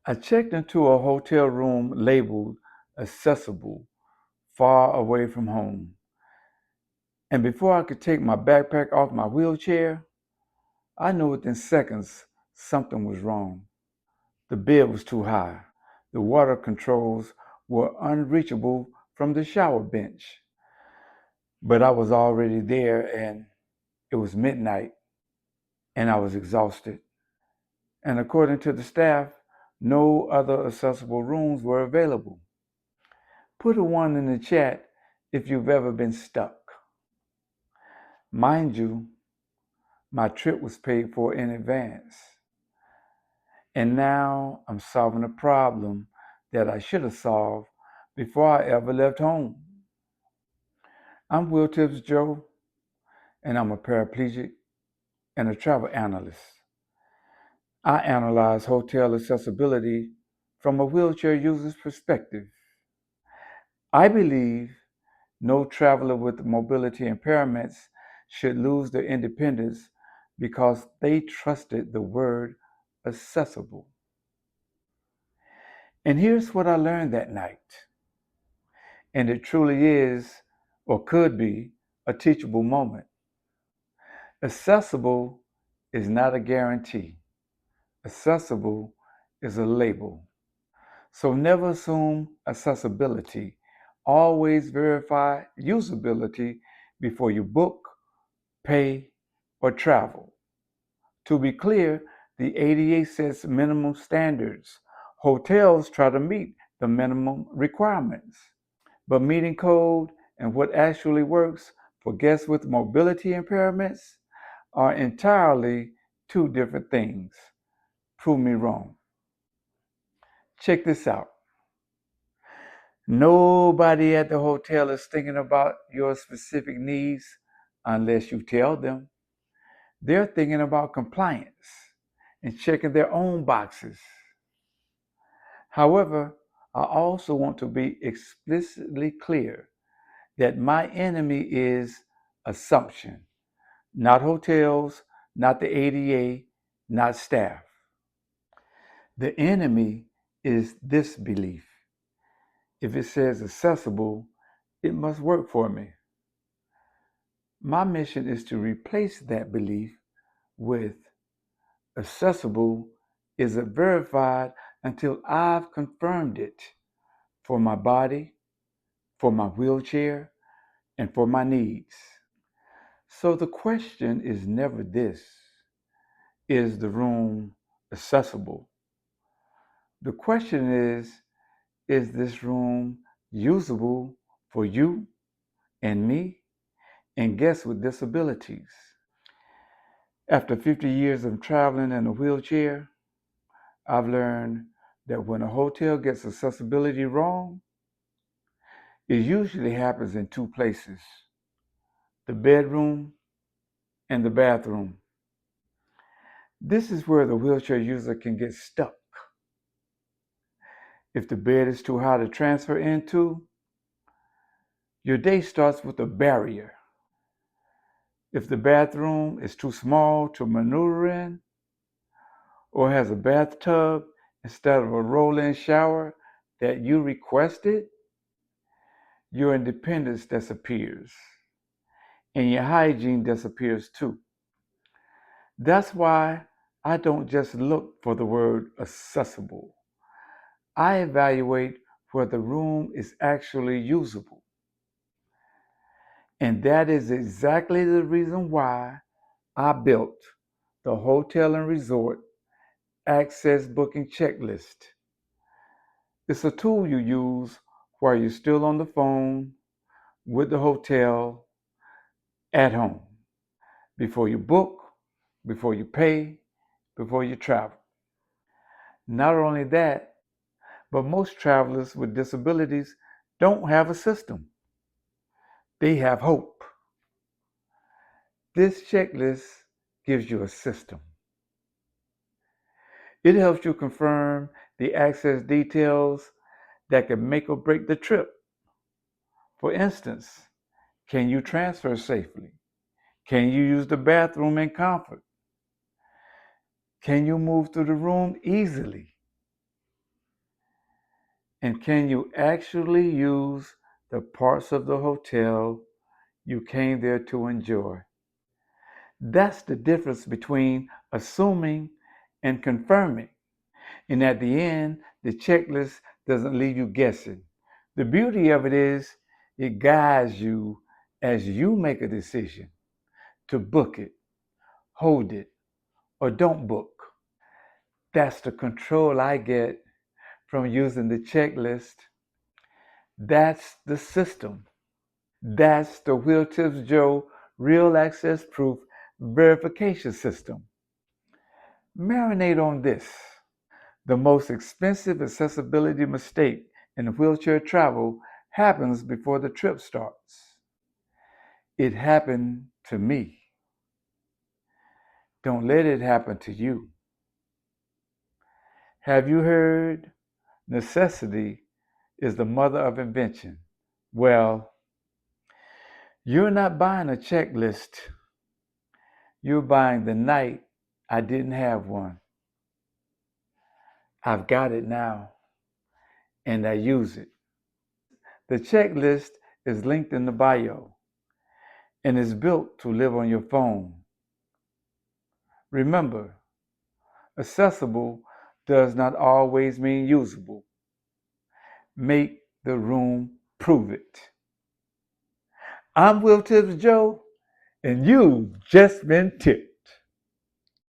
I checked into a hotel room labeled accessible, far away from home. And before I could take my backpack off my wheelchair, I knew within seconds something was wrong. The bed was too high. The water controls were unreachable from the shower bench. But I was already there, and it was midnight, and I was exhausted. And according to the staff, no other accessible rooms were available. Put a 1 in the chat if you've ever been stuck. Mind you, my trip was paid for in advance. And now I'm solving a problem that I should have solved before I ever left home. I'm Wheeltips Joe, and I'm a paraplegic and a travel analyst. I analyze hotel accessibility from a wheelchair user's perspective. I believe no traveler with mobility impairments should lose their independence because they trusted the word accessible. And here's what I learned that night. And it truly is, or could be, a teachable moment. Accessible is not a guarantee. Accessible is a label. So never assume accessibility. Always verify usability before you book, pay, or travel. To be clear, the ADA sets minimum standards. Hotels try to meet the minimum requirements. But meeting code and what actually works for guests with mobility impairments are entirely two different things. Prove me wrong. Check this out. Nobody at the hotel is thinking about your specific needs unless you tell them. They're thinking about compliance and checking their own boxes. However, I also want to be explicitly clear that my enemy is assumption, not hotels, not the ADA, not staff. The enemy is this belief. If it says accessible, it must work for me. My mission is to replace that belief with accessible isn't verified until I've confirmed it for my body, for my wheelchair, and for my needs. So the question is never this: is the room accessible? The question is this room usable for you and me and guests with disabilities? After 50 years of traveling in a wheelchair, I've learned that when a hotel gets accessibility wrong, it usually happens in two places: the bedroom and the bathroom. This is where the wheelchair user can get stuck. If the bed is too high to transfer into, your day starts with a barrier. If the bathroom is too small to maneuver in, or has a bathtub instead of a roll-in shower that you requested, your independence disappears, and your hygiene disappears too. That's why I don't just look for the word accessible. I evaluate where the room is actually usable. And that is exactly the reason why I built the Hotel and Resort Access Booking Checklist. It's a tool you use while you're still on the phone with the hotel at home, before you book, before you pay, before you travel. Not only that, but most travelers with disabilities don't have a system. They have hope. This checklist gives you a system. It helps you confirm the access details that can make or break the trip. For instance, can you transfer safely? Can you use the bathroom in comfort? Can you move through the room easily? And can you actually use the parts of the hotel you came there to enjoy? That's the difference between assuming and confirming. And at the end, the checklist doesn't leave you guessing. The beauty of it is it guides you as you make a decision to book it, hold it, or don't book. That's the control I get from using the checklist. That's the system. That's the Wheeltips Joe Real Access Proof verification system. Marinate on this. The most expensive accessibility mistake in wheelchair travel happens before the trip starts. It happened to me. Don't let it happen to you. Have you heard necessity is the mother of invention? Well, you're not buying a checklist. You're buying the night I didn't have one. I've got it now, and I use it. The checklist is linked in the bio and is built to live on your phone. Remember, accessible does not always mean usable. Make the room prove it. I'm Will Tips Joe, and you've just been tipped.